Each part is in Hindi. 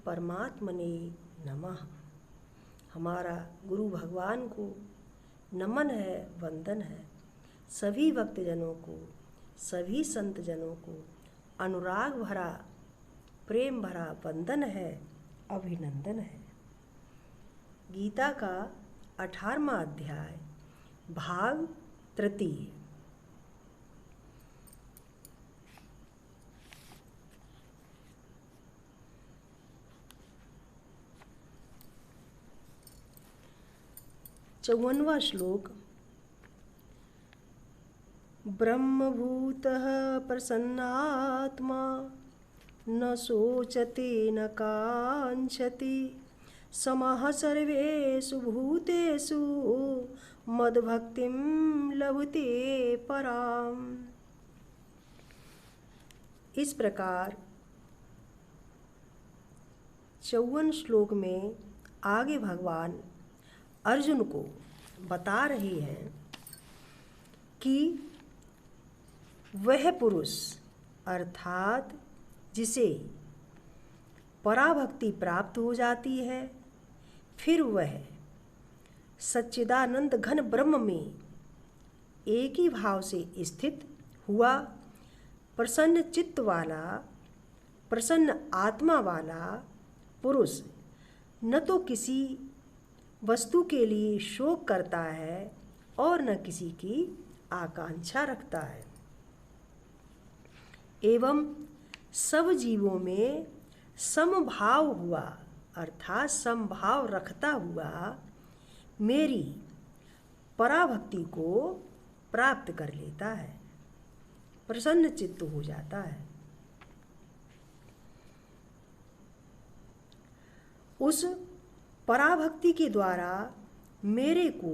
परमात्मने नमः। हमारा गुरु भगवान को नमन है, वंदन है। सभी भक्तजनों को, सभी संतजनों को अनुराग भरा, प्रेम भरा वंदन है, अभिनंदन है। गीता का 18वां अध्याय, भाग तृतीय। चौवनवां श्लोक। ब्रह्मभूतः प्रसन्नात्मा न शोचते न कांक्षति समः सर्वेषु भूतेषु मद्भक्तिं लभते पराम। इस प्रकार 54 श्लोक में आगे भगवान अर्जुन को बता रहे हैं कि वह पुरुष अर्थात जिसे पराभक्ति प्राप्त हो जाती है, फिर वह सच्चिदानंद घन ब्रह्म में एक ही भाव से स्थित हुआ, प्रसन्न चित्त वाला, प्रसन्न आत्मा वाला पुरुष न तो किसी वस्तु के लिए शोक करता है और न किसी की आकांक्षा रखता है, एवं सब जीवों में समभाव हुआ अर्थात समभाव रखता हुआ मेरी पराभक्ति को प्राप्त कर लेता है, प्रसन्न चित्त हो जाता है। उस पराभक्ति के द्वारा मेरे को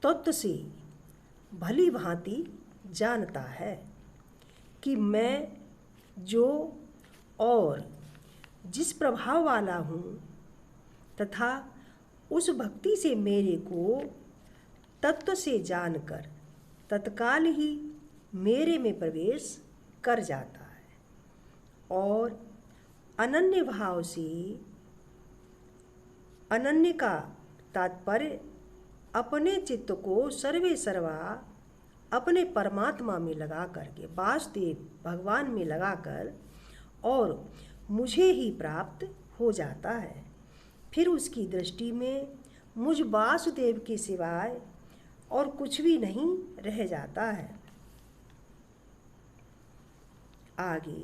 तत्व से भली भांति जानता है कि मैं जो और जिस प्रभाव वाला हूँ तथा उस भक्ति से मेरे को तत्व से जानकर तत्काल ही मेरे में प्रवेश कर जाता है और अनन्य भाव से, अनन्य का तात्पर्य अपने चित्त को सर्वे सर्वा अपने परमात्मा में लगा करके, वासुदेव भगवान में लगाकर और मुझे ही प्राप्त हो जाता है। फिर उसकी दृष्टि में मुझ वासुदेव के सिवाय और कुछ भी नहीं रह जाता है। आगे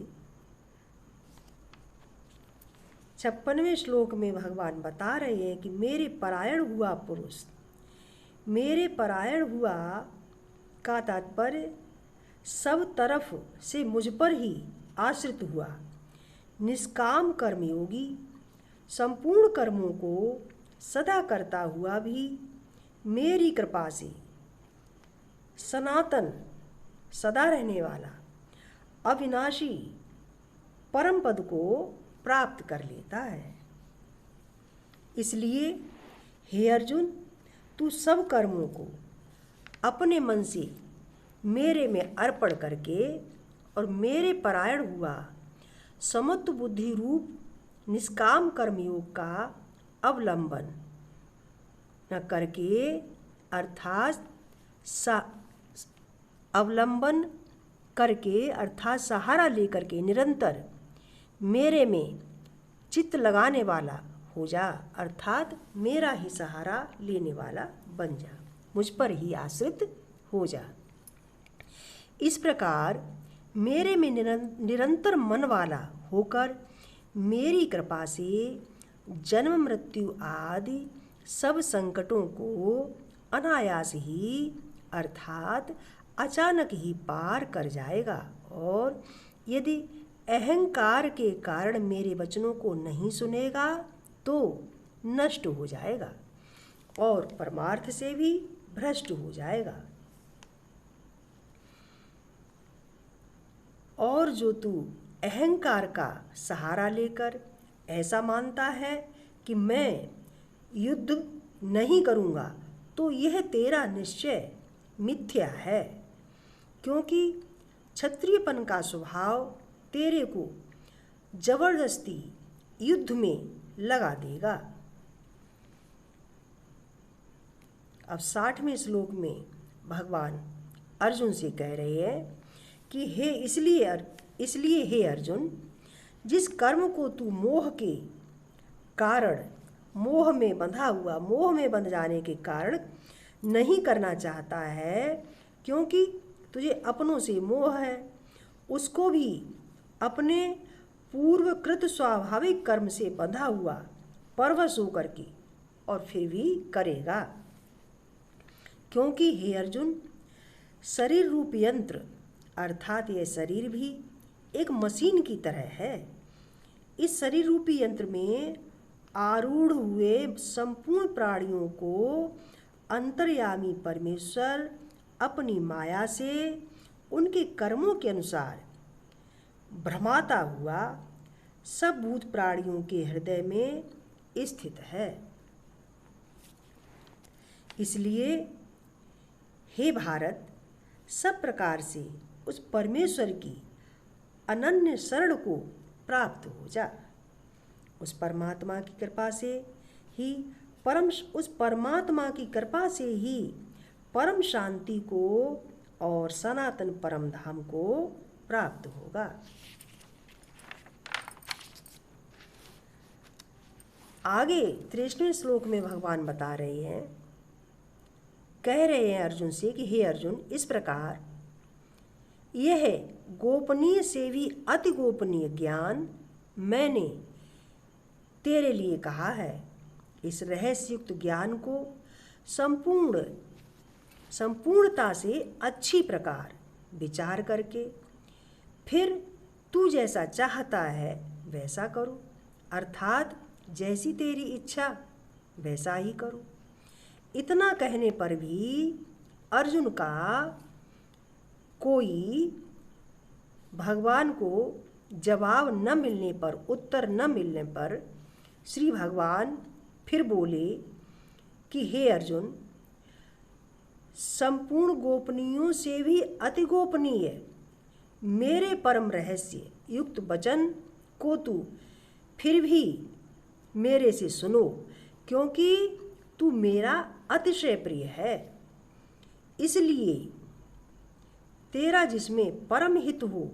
56वें श्लोक में भगवान बता रहे हैं कि मेरे परायण हुआ पुरुष, मेरे परायण हुआ का तात्पर्य सब तरफ से मुझ पर ही आश्रित हुआ, निष्काम कर्मयोगी, संपूर्ण कर्मों को सदा करता हुआ भी मेरी कृपा से सनातन सदा रहने वाला अविनाशी परम पद को प्राप्त कर लेता है। इसलिए हे अर्जुन, तू सब कर्मों को अपने मन से मेरे में अर्पण करके और मेरे परायण हुआ समत्व बुद्धि रूप निष्काम कर्मयोग का अवलंबन न करके अर्थात अवलंबन करके अर्थात सहारा लेकर के निरंतर मेरे में चित्त लगाने वाला हो जा, अर्थात मेरा ही सहारा लेने वाला बन जा, मुझ पर ही आश्रित हो जा। इस प्रकार मेरे में निरंतर मन वाला होकर मेरी कृपा से जन्म मृत्यु आदि सब संकटों को अनायास ही अर्थात अचानक ही पार कर जाएगा और यदि अहंकार के कारण मेरे वचनों को नहीं सुनेगा तो नष्ट हो जाएगा और परमार्थ से भी भ्रष्ट हो जाएगा। और जो तू अहंकार का सहारा लेकर ऐसा मानता है कि मैं युद्ध नहीं करूँगा, तो यह तेरा निश्चय मिथ्या है, क्योंकि क्षत्रियपन का स्वभाव तेरे को जबरदस्ती युद्ध में लगा देगा। अब 60वें श्लोक में भगवान अर्जुन से कह रहे हैं कि इसलिए हे अर्जुन, जिस कर्म को तू मोह के कारण, मोह में बंध जाने के कारण नहीं करना चाहता है, क्योंकि तुझे अपनों से मोह है, उसको भी अपने पूर्वकृत स्वाभाविक कर्म से बंधा हुआ परवश होकर के और फिर भी करेगा। क्योंकि हे अर्जुन, शरीर रूप यंत्र अर्थात यह शरीर भी एक मशीन की तरह है। इस शरीर रूपी यंत्र में आरूढ़ हुए संपूर्ण प्राणियों को अंतर्यामी परमेश्वर अपनी माया से उनके कर्मों के अनुसार भ्रमाता हुआ सब भूत प्राणियों के हृदय में स्थित है। इसलिए हे भारत, सब प्रकार से उस परमेश्वर की अनन्य शरण को प्राप्त हो जा। उस परमात्मा की कृपा से ही परम शांति को और सनातन परम धाम को प्राप्त होगा। आगे 63वें श्लोक में भगवान बता रहे हैं, कह रहे हैं अर्जुन से कि हे अर्जुन, इस प्रकार यह गोपनीय से भी अति गोपनीय ज्ञान मैंने तेरे लिए कहा है। इस रहस्ययुक्त ज्ञान को संपूर्णता से अच्छी प्रकार विचार करके फिर तू जैसा चाहता है वैसा करो, अर्थात जैसी तेरी इच्छा वैसा ही करो। इतना कहने पर भी अर्जुन का कोई भगवान को जवाब न मिलने पर, उत्तर न मिलने पर श्री भगवान फिर बोले कि हे अर्जुन, संपूर्ण गोपनीयों से भी अति गोपनीय मेरे परम रहस्य युक्त वचन को तू फिर भी मेरे से सुनो, क्योंकि तू मेरा अतिशय प्रिय है। इसलिए तेरा जिसमें परम हित हो,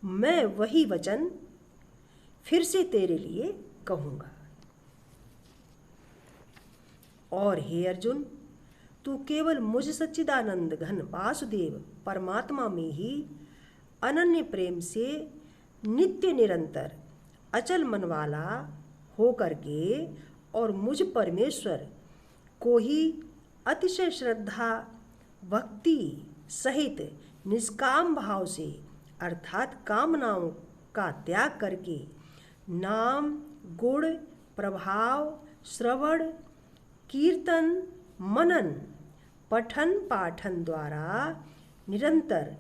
मैं वही वचन फिर से तेरे लिए कहूँगा। और हे अर्जुन, तू केवल मुझ सच्चिदानंद घन वासुदेव परमात्मा में ही अनन्य प्रेम से नित्य निरंतर अचल मन वाला होकर के और मुझ परमेश्वर को ही अतिशय श्रद्धा भक्ति सहित निष्काम भाव से अर्थात कामनाओं का त्याग करके नाम गुण प्रभाव श्रवण कीर्तन मनन पठन पाठन द्वारा निरंतर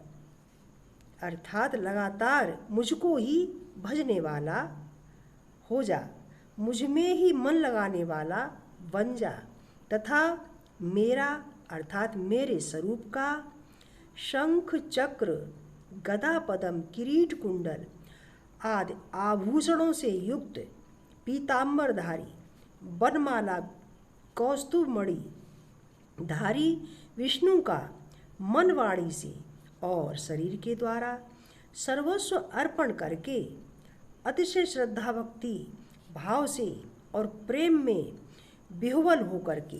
अर्थात लगातार मुझको ही भजने वाला हो जा, मुझ में ही मन लगाने वाला बन जा, तथा मेरा अर्थात मेरे स्वरूप का शंख चक्र गदा पद्म किरीट कुंडल आदि आभूषणों से युक्त पीताम्बरधारी वनमाला कौस्तुभ मणि धारी विष्णु का मन वाणी से और शरीर के द्वारा सर्वस्व अर्पण करके अतिशय श्रद्धा भक्ति भाव से और प्रेम में विह्वल होकर के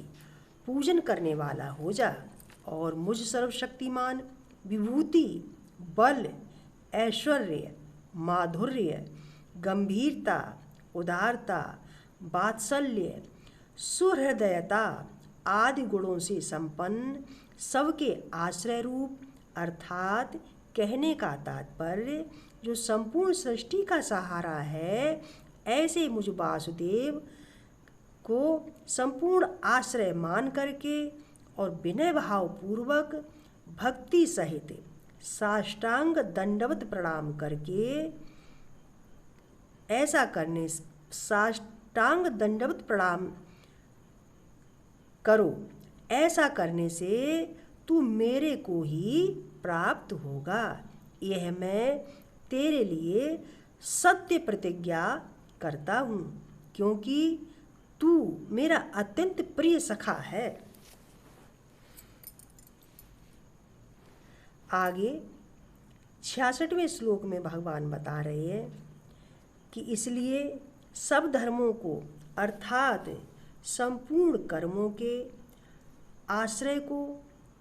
पूजन करने वाला हो जा, और मुझ सर्वशक्तिमान विभूति बल ऐश्वर्य माधुर्य गंभीरता उदारता वात्सल्य सुहृदयता आदि गुणों से संपन्न सबके आश्रय रूप अर्थात कहने का तात्पर्य जो संपूर्ण सृष्टि का सहारा है, ऐसे मुझ वासुदेव को संपूर्ण आश्रय मान करके और विनय भाव पूर्वक भक्ति सहित साष्टांग दंडवत प्रणाम करके साष्टांग दंडवत प्रणाम करो। ऐसा करने से तू मेरे को ही प्राप्त होगा। यह मैं तेरे लिए सत्य प्रतिज्ञा करता हूँ, क्योंकि तू मेरा अत्यंत प्रिय सखा है। आगे 66वें श्लोक में भगवान बता रहे हैं कि इसलिए सब धर्मों को अर्थात संपूर्ण कर्मों के आश्रय को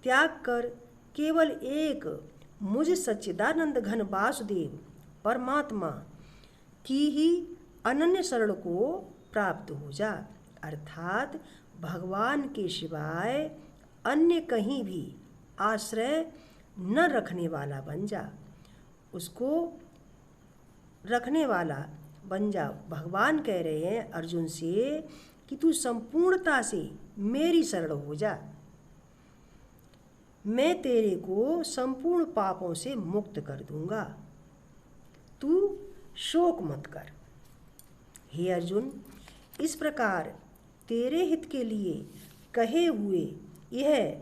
त्याग कर केवल एक मुझ सच्चिदानंद घन वासुदेव परमात्मा की ही अनन्य शरण को प्राप्त हो जा, अर्थात भगवान के सिवाय अन्य कहीं भी आश्रय न रखने वाला बन जा, उसको रखने वाला बन जा। भगवान कह रहे हैं अर्जुन से कि तू संपूर्णता से मेरी शरण हो जा, मैं तेरे को संपूर्ण पापों से मुक्त कर दूंगा, तू शोक मत कर। हे अर्जुन, इस प्रकार तेरे हित के लिए कहे हुए यह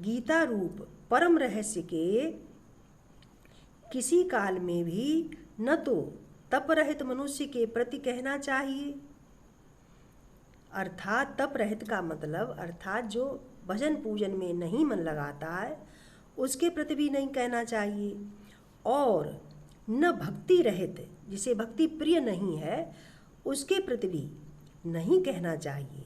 गीता रूप परम रहस्य के किसी काल में भी न तो तप रहित मनुष्य के प्रति कहना चाहिए, अर्थात तप रहित का मतलब अर्थात जो भजन पूजन में नहीं मन लगाता है उसके प्रति भी नहीं कहना चाहिए, और न भक्ति रहित जिसे भक्ति प्रिय नहीं है उसके प्रति भी नहीं कहना चाहिए,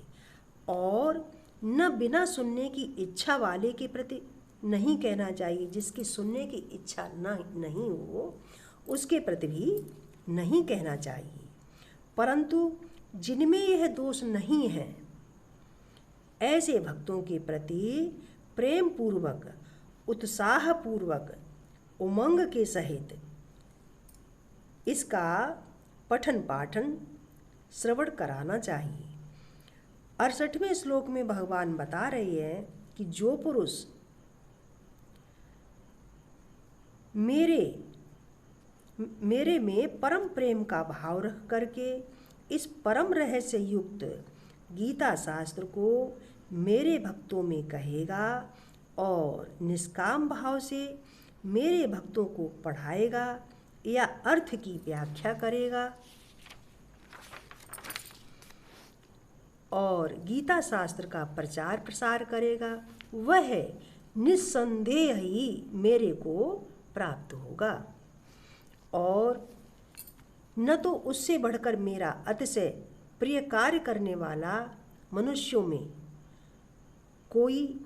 और न बिना सुनने की इच्छा वाले के प्रति नहीं कहना चाहिए, जिसकी सुनने की इच्छा नहीं हो उसके प्रति भी नहीं कहना चाहिए। परंतु जिनमें यह दोष नहीं है ऐसे भक्तों के प्रति प्रेम पूर्वक उत्साह पूर्वक उमंग के सहित इसका पठन पाठन श्रवण कराना चाहिए। 68वें श्लोक में भगवान बता रहे हैं कि जो पुरुष मेरे में परम प्रेम का भाव रख करके इस परम रहस्य युक्त गीता शास्त्र को मेरे भक्तों में कहेगा और निष्काम भाव से मेरे भक्तों को पढ़ाएगा या अर्थ की व्याख्या करेगा और गीता शास्त्र का प्रचार प्रसार करेगा, वह निस्संदेह ही मेरे को प्राप्त होगा, और न तो उससे बढ़कर मेरा अतिशय प्रिय कार्य करने वाला मनुष्यों में कोई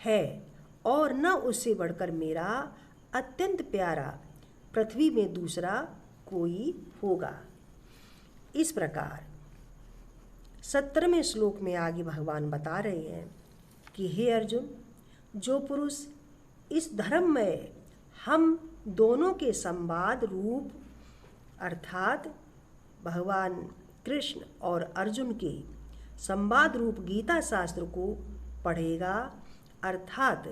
है, और न उससे बढ़कर मेरा अत्यंत प्यारा पृथ्वी में दूसरा कोई होगा। इस प्रकार 17वें श्लोक में आगे भगवान बता रहे हैं कि हे अर्जुन, जो पुरुष इस धर्म में हम दोनों के संवाद रूप अर्थात भगवान कृष्ण और अर्जुन के संवाद रूप गीता शास्त्र को पढ़ेगा अर्थात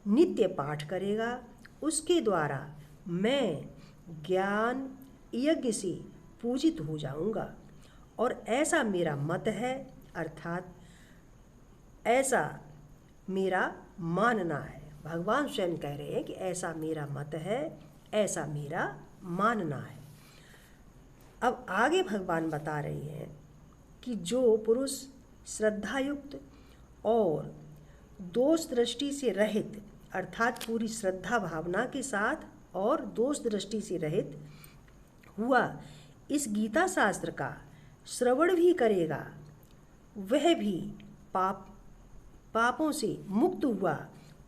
नित्य पाठ करेगा, उसके द्वारा मैं ज्ञान यज्ञ से पूजित हो जाऊंगा, और ऐसा मेरा मत है अर्थात ऐसा मेरा मानना है। भगवान स्वयं कह रहे हैं कि ऐसा मेरा मत है, ऐसा मेरा मानना है। अब आगे भगवान बता रहे हैं कि जो पुरुष श्रद्धायुक्त और दोष दृष्टि से रहित अर्थात पूरी श्रद्धा भावना के साथ और दोष दृष्टि से रहित हुआ इस गीता शास्त्र का श्रवण भी करेगा, वह भी पापों से मुक्त हुआ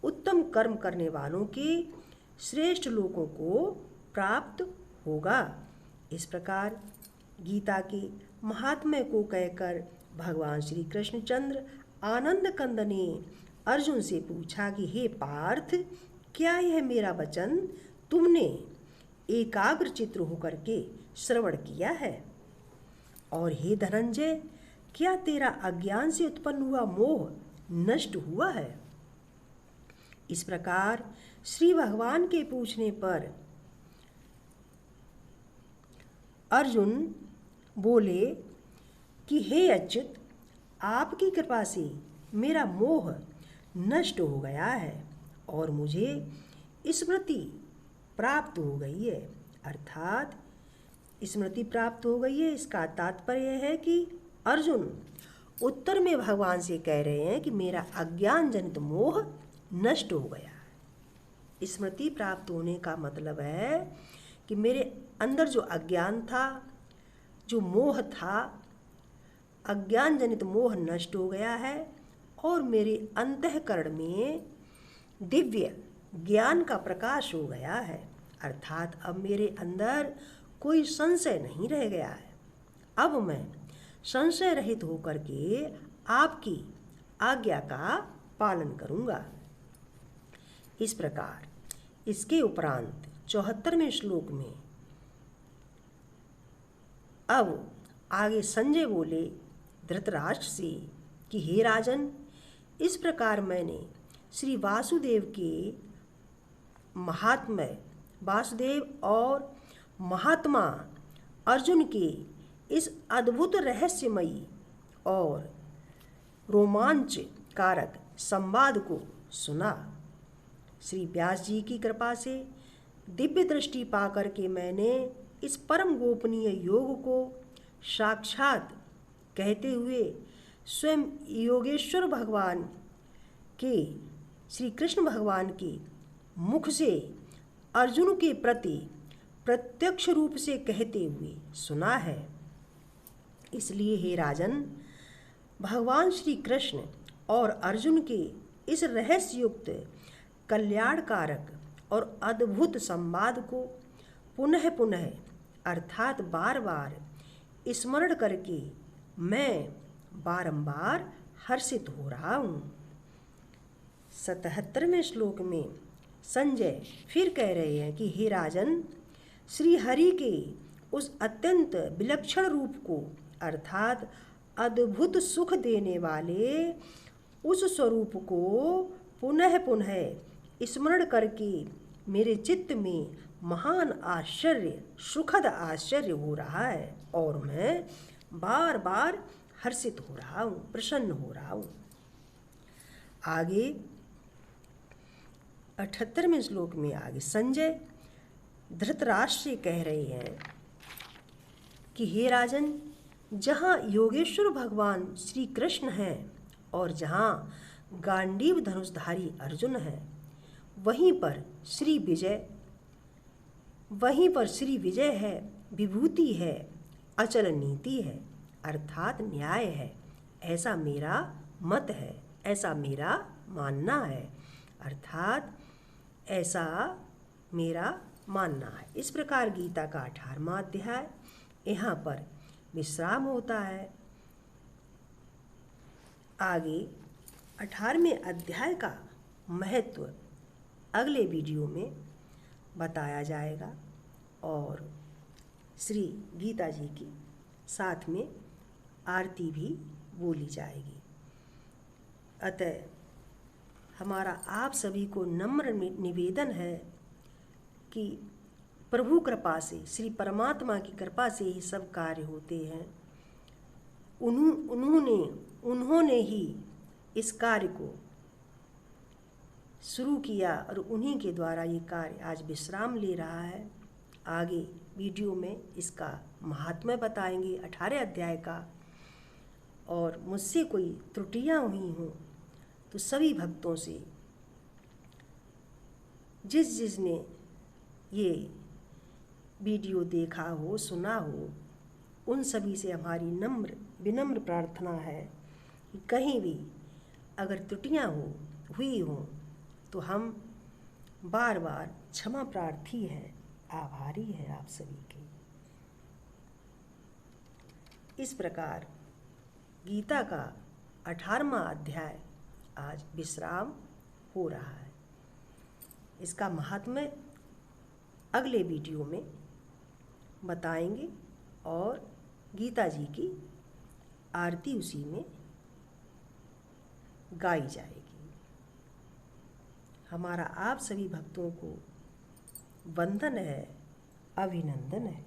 उत्तम कर्म करने वालों के श्रेष्ठ लोगों को प्राप्त होगा। इस प्रकार गीता के महात्म्य को कहकर भगवान श्री कृष्णचंद्र आनंद कंद ने अर्जुन से पूछा कि हे पार्थ, क्या यह मेरा वचन तुमने एकाग्र चित्त होकर के श्रवण किया है? और हे धनंजय, क्या तेरा अज्ञान से उत्पन्न हुआ मोह नष्ट हुआ है? इस प्रकार श्री भगवान के पूछने पर अर्जुन बोले कि हे अच्युत, आपकी कृपा से मेरा मोह नष्ट हो गया है और मुझे स्मृति प्राप्त हो गई है, अर्थात स्मृति प्राप्त हो गई है। इसका तात्पर्य है कि अर्जुन उत्तर में भगवान से कह रहे हैं कि मेरा अज्ञान जनित मोह नष्ट हो गया। स्मृति प्राप्त होने का मतलब है कि मेरे अंदर जो अज्ञान था, जो मोह था, अज्ञान जनित मोह नष्ट हो गया है और मेरे अंतःकरण में दिव्य ज्ञान का प्रकाश हो गया है। अर्थात अब मेरे अंदर कोई संशय नहीं रह गया है। अब मैं संशय रहित होकर के आपकी आज्ञा का पालन करूँगा। इस प्रकार इसके उपरांत 74वें श्लोक में अब आगे संजय बोले धृतराष्ट्र से कि हे राजन, इस प्रकार मैंने श्री वासुदेव के महात्म्य, वासुदेव और महात्मा अर्जुन के इस अद्भुत रहस्यमयी और रोमांच कारक संवाद को सुना। श्री व्यास जी की कृपा से दिव्य दृष्टि पाकर के मैंने इस परम गोपनीय योग को साक्षात कहते हुए स्वयं योगेश्वर भगवान के, श्री कृष्ण भगवान के मुख से अर्जुन के प्रति प्रत्यक्ष रूप से कहते हुए सुना है। इसलिए हे राजन, भगवान श्री कृष्ण और अर्जुन के इस रहस्ययुक्त कल्याणकारक और अद्भुत संवाद को पुनः पुनः अर्थात बार बार स्मरण करके मैं बारंबार हर्षित हो रहा हूँ। 77वें श्लोक में संजय फिर कह रहे हैं कि हे राजन, श्री हरि के उस अत्यंत विलक्षण रूप को अर्थात अद्भुत सुख देने वाले उस स्वरूप को पुनः पुनः स्मरण करके मेरे चित्त में महान आश्चर्य, सुखद आश्चर्य हो रहा है और मैं बार बार हर्षित हो रहा हूँ, प्रसन्न हो रहा हूँ। आगे 78वें श्लोक में आगे संजय धृतराष्ट्र से कह रहे हैं कि हे राजन, जहाँ योगेश्वर भगवान श्री कृष्ण हैं और जहाँ गांडीव धनुषधारी अर्जुन हैं, वहीं पर श्री विजय है, विभूति है, अचल नीति है, अर्थात न्याय है। ऐसा मेरा मत है, ऐसा मेरा मानना है, अर्थात ऐसा मेरा मानना है। इस प्रकार गीता का 18वां अध्याय यहाँ पर विश्राम होता है। आगे 18वें अध्याय का महत्व अगले वीडियो में बताया जाएगा और श्री गीता जी की साथ में आरती भी बोली जाएगी। अतः हमारा आप सभी को नम्र निवेदन है कि प्रभु कृपा से, श्री परमात्मा की कृपा से ही सब कार्य होते हैं। उन्होंने ही इस कार्य को शुरू किया और उन्हीं के द्वारा ये कार्य आज विश्राम ले रहा है। आगे वीडियो में इसका महात्म्य बताएंगे 18 अध्याय का, और मुझसे कोई त्रुटियां हुई हों तो सभी भक्तों से, जिसने ये वीडियो देखा हो, सुना हो, उन सभी से हमारी विनम्र प्रार्थना है कि कहीं भी अगर त्रुटियां हुई हों तो हम बार बार क्षमा प्रार्थी हैं, आभारी हैं आप सभी के। इस प्रकार गीता का 18वां अध्याय आज विश्राम हो रहा है। इसका महात्म्य अगले वीडियो में बताएंगे और गीता जी की आरती उसी में गाई जाएगी। हमारा आप सभी भक्तों को वंदन है, अभिनंदन है।